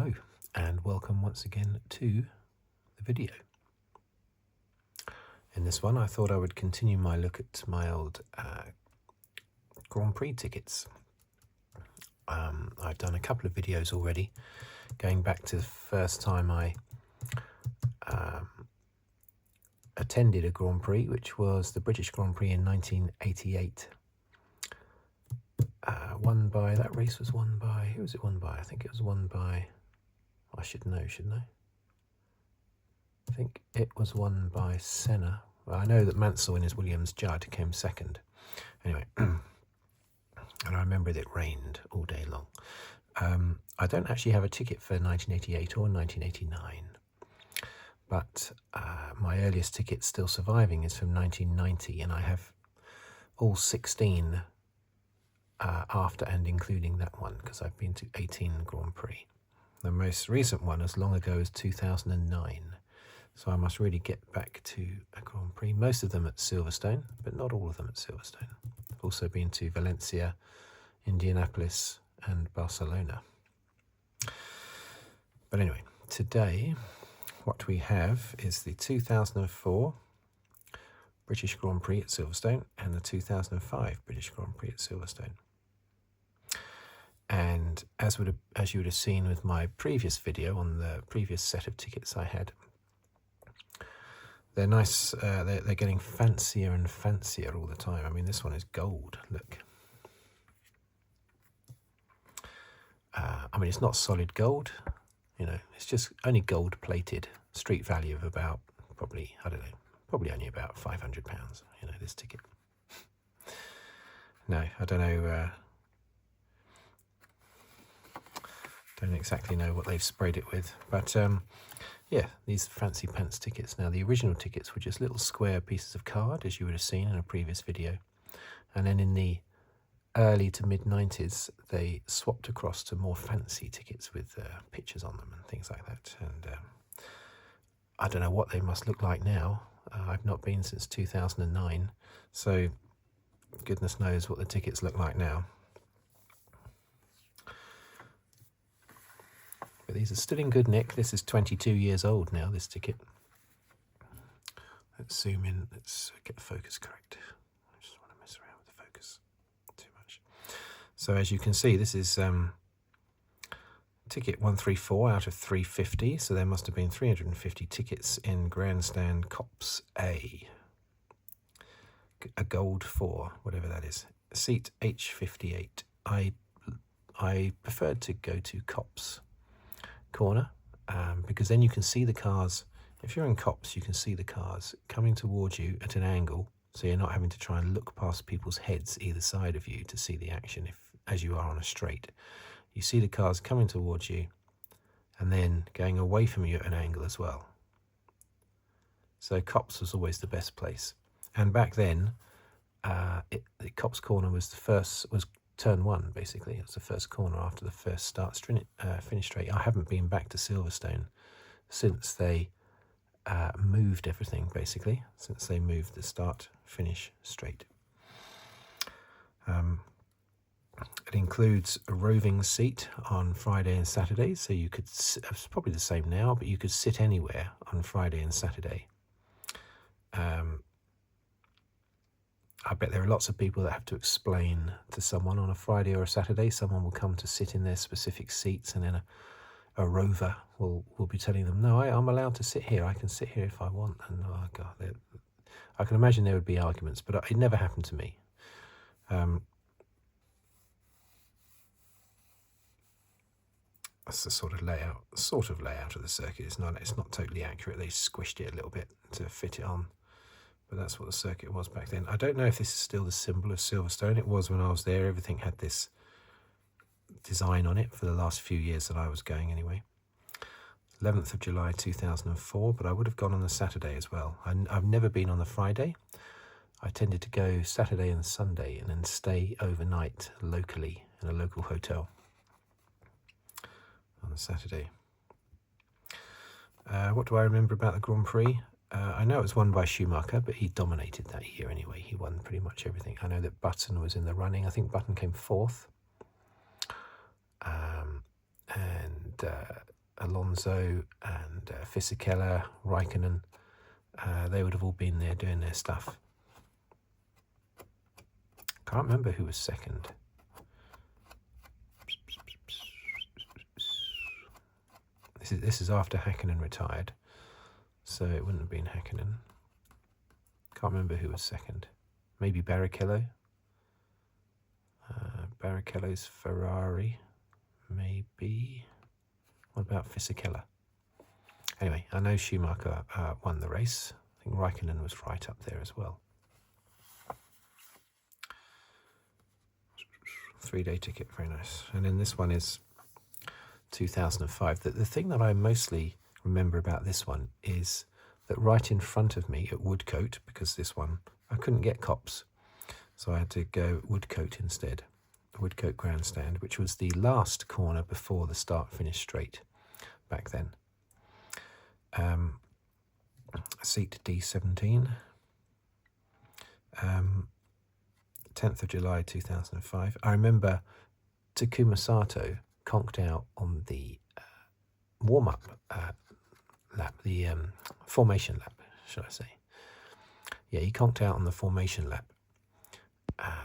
Hello and welcome once again to the video. In this one I thought I would continue my look at my old Grand Prix tickets. I've done a couple of videos already going back to the first time I attended a Grand Prix, which was the British Grand Prix in 1988. That race was won by, who was it won by? I think it was won by, I should know, shouldn't I? I think it was won by Senna. Well, I know that Mansell in his Williams Judd came second. Anyway, and I remember that it rained all day long. I don't actually have a ticket for 1988 or 1989, but my earliest ticket still surviving is from 1990, and I have all 16 after and including that one, because I've been to 18 Grand Prix. The most recent one, as long ago as 2009. So I must really get back to a Grand Prix. Most of them at Silverstone, but not all of them at Silverstone. I've also been to Valencia, Indianapolis, and Barcelona. But anyway, today what we have is the 2004 British Grand Prix at Silverstone and the 2005 British Grand Prix at Silverstone. And as you would have seen with my previous video on the previous set of tickets I had, they're nice. They're getting fancier and fancier all the time. I mean, this one is gold. Look. I mean, it's not solid gold. You know, it's just only gold plated. Street value of about probably, I don't know, probably only about £500. You know, this ticket. No, I don't know. Don't exactly know what they've sprayed it with, but yeah, these fancy pants tickets. Now, the original tickets were just little square pieces of card, as you would have seen in a previous video, and then in the early to mid-90s they swapped across to more fancy tickets with pictures on them and things like that. And I don't know what they must look like now. I've not been since 2009, so goodness knows what the tickets look like now. But these are still in good nick. This is 22 years old now, this ticket. Let's zoom in. Let's get the focus correct. I just want to mess around with the focus too much. So as you can see, this is ticket 134 out of 350. So there must have been 350 tickets in Grandstand Cops A. A gold 4, whatever that is. Seat H58. I preferred to go to Cops corner because then you can see the cars. If you're in Cops, you can see the cars coming towards you at an angle, so you're not having to try and look past people's heads either side of you to see the action. As you are on a straight, you see the cars coming towards you and then going away from you at an angle as well. So Cops was always the best place. And back then the Cops corner was turn 1, basically. It was the first corner after the first finish straight. I haven't been back to Silverstone since they moved everything, basically, since they moved the start-finish straight. It includes a roving seat on Friday and Saturday, so you could, it's probably the same now, but you could sit anywhere on Friday and Saturday. I bet there are lots of people that have to explain to someone on a Friday or a Saturday. Someone will come to sit in their specific seats, and then a rover will be telling them, no, I'm allowed to sit here. I can sit here if I want. And oh God, I can imagine there would be arguments, but it never happened to me. That's the sort of layout of the circuit. It's not totally accurate. They squished it a little bit to fit it on. But that's what the circuit was back then. I don't know if this is still the symbol of Silverstone. It was when I was there. Everything had this design on it for the last few years that I was going anyway. 11th of July 2004, but I would have gone on the Saturday as well. I've never been on the Friday. I tended to go Saturday and Sunday and then stay overnight locally in a local hotel on the Saturday. What do I remember about the Grand Prix? I know it was won by Schumacher, but he dominated that year anyway. He won pretty much everything. I know that Button was in the running. I think Button came 4th. And Alonso and Fisichella, Raikkonen, they would have all been there doing their stuff. Can't remember who was second. This is after Hakkinen retired, so it wouldn't have been Hakkinen. Can't remember who was second. Maybe Barrichello. Barrichello's Ferrari, maybe. What about Fisichella? Anyway, I know Schumacher won the race. I think Raikkonen was right up there as well. 3-day ticket, very nice. And then this one is 2005. The thing that I mostly remember about this one is that right in front of me at Woodcote, because this one, I couldn't get Copse, so I had to go Woodcote instead. Woodcote Grandstand, which was the last corner before the start-finish straight back then. Seat D17. 10th of July 2005. I remember Takuma Sato conked out on the warm-up lap, the formation lap, should I say. Yeah, he conked out on the formation lap,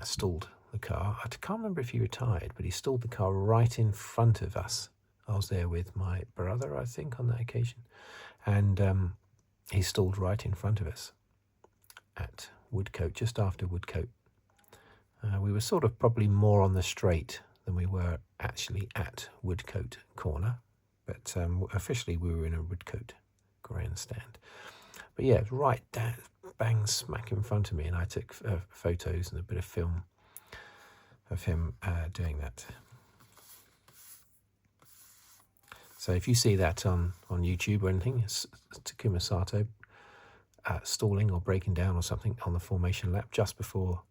stalled the car. I can't remember if he retired, but he stalled the car right in front of us. I was there with my brother, I think, on that occasion. And he stalled right in front of us at Woodcote, just after Woodcote. We were sort of probably more on the straight than we were actually at Woodcote corner. But officially we were in a Woodcote grandstand. But yeah, right down, bang smack in front of me, and I took photos and a bit of film of him doing that. So if you see that on YouTube or anything, it's Takuma Sato stalling or breaking down or something on the formation lap just before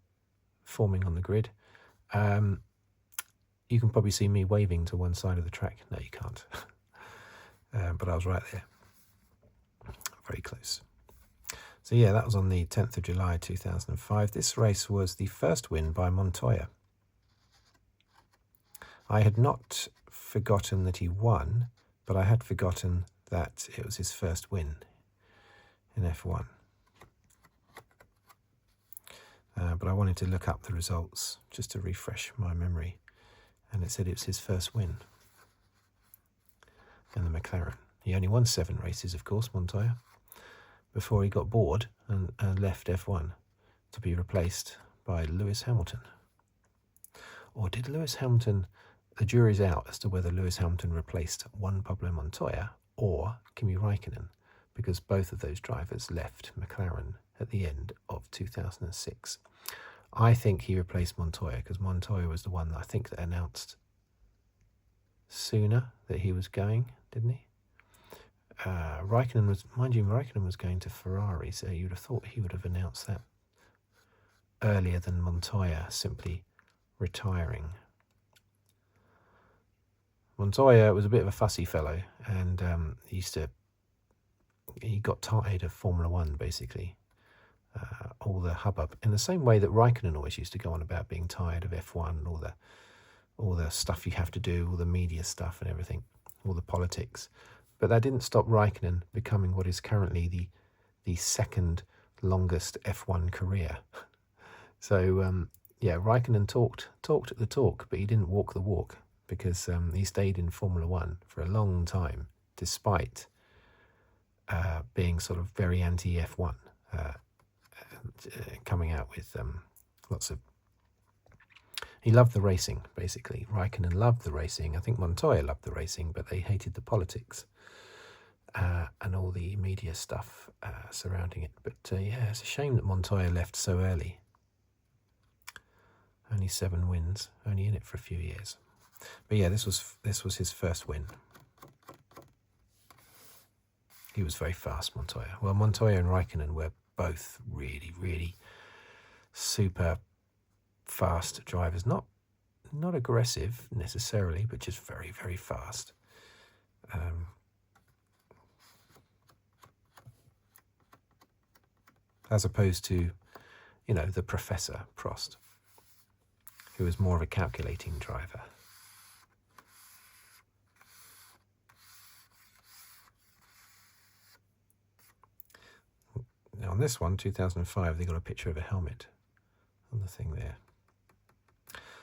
forming on the grid, you can probably see me waving to one side of the track. No, you can't. But I was right there. Very close. So yeah, that was on the 10th of July 2005. This race was the first win by Montoya. I had not forgotten that he won, but I had forgotten that it was his first win in F1. But I wanted to look up the results just to refresh my memory, and it said it was his first win in the McLaren. He only won 7 races, of course, Montoya, before he got bored and left F1 to be replaced by Lewis Hamilton. Or did Lewis Hamilton, the jury's out as to whether Lewis Hamilton replaced Juan Pablo Montoya or Kimi Raikkonen, because both of those drivers left McLaren at the end of 2006. I think he replaced Montoya, because Montoya was the one that I think that announced sooner that he was going, didn't he? Raikkonen was going to Ferrari, so you'd have thought he would have announced that earlier than Montoya simply retiring. Montoya was a bit of a fussy fellow, and he got tired of Formula One, basically. All the hubbub, in the same way that Raikkonen always used to go on about being tired of F1 and all the stuff you have to do, all the media stuff and everything, all the politics. But that didn't stop Raikkonen becoming what is currently the second longest F1 career. So yeah, Raikkonen talked the talk, but he didn't walk the walk, because he stayed in Formula One for a long time, despite being sort of very anti-F1. Coming out with lots of... He loved the racing, basically. Raikkonen loved the racing. I think Montoya loved the racing, but they hated the politics and all the media stuff surrounding it. But yeah, it's a shame that Montoya left so early. Only 7 wins, only in it for a few years. But yeah, this was his first win. He was very fast, Montoya. Well, Montoya and Raikkonen were both really, really super fast drivers. Not aggressive necessarily, but just very, very fast. As opposed to, the Professor Prost, who was more of a calculating driver. on this one, 2005, they got a picture of a helmet on the thing there.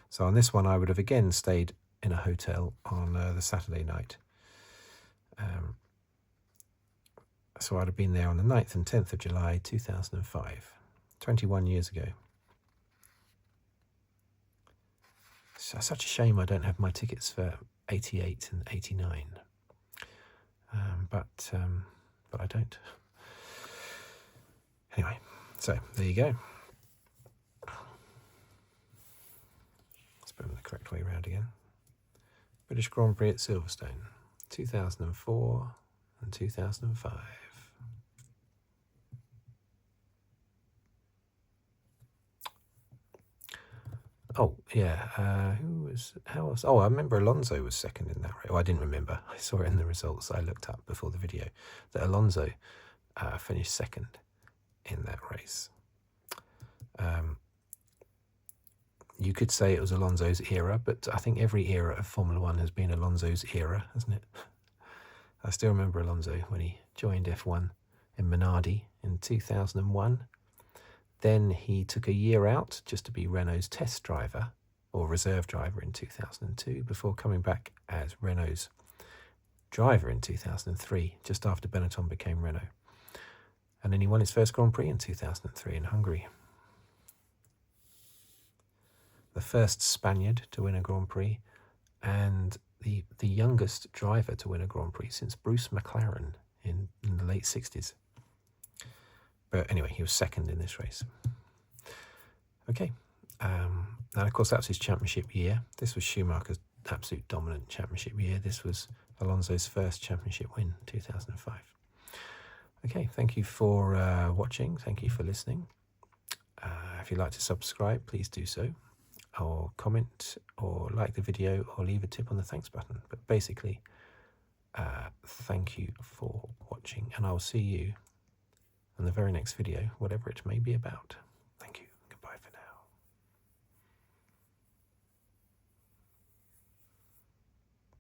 So on this one, I would have again stayed in a hotel on the Saturday night. So I'd have been there on the 9th and 10th of July 2005, 21 years ago. So such a shame I don't have my tickets for 88 and 89. But I don't. Anyway, so there you go. Let's put them the correct way around again. British Grand Prix at Silverstone, 2004 and 2005. Oh, yeah, how else? Oh, I remember Alonso was second in that race. Oh, I didn't remember. I saw it in the results I looked up before the video, that Alonso finished second in that race. You could say it was Alonso's era, but I think every era of Formula One has been Alonso's era, hasn't it? I still remember Alonso when he joined F1 in Minardi in 2001. Then he took a year out just to be Renault's test driver or reserve driver in 2002 before coming back as Renault's driver in 2003, just after Benetton became Renault. And then he won his first Grand Prix in 2003 in Hungary. The first Spaniard to win a Grand Prix and the youngest driver to win a Grand Prix since Bruce McLaren in the late 60s. But anyway, he was second in this race. Okay. And of course, that's his championship year. This was Schumacher's absolute dominant championship year. This was Alonso's first championship win, 2005. Okay, thank you for watching. Thank you for listening. If you'd like to subscribe, please do so. Or comment, or like the video, or leave a tip on the thanks button. But basically, thank you for watching, and I'll see you in the very next video, whatever it may be about.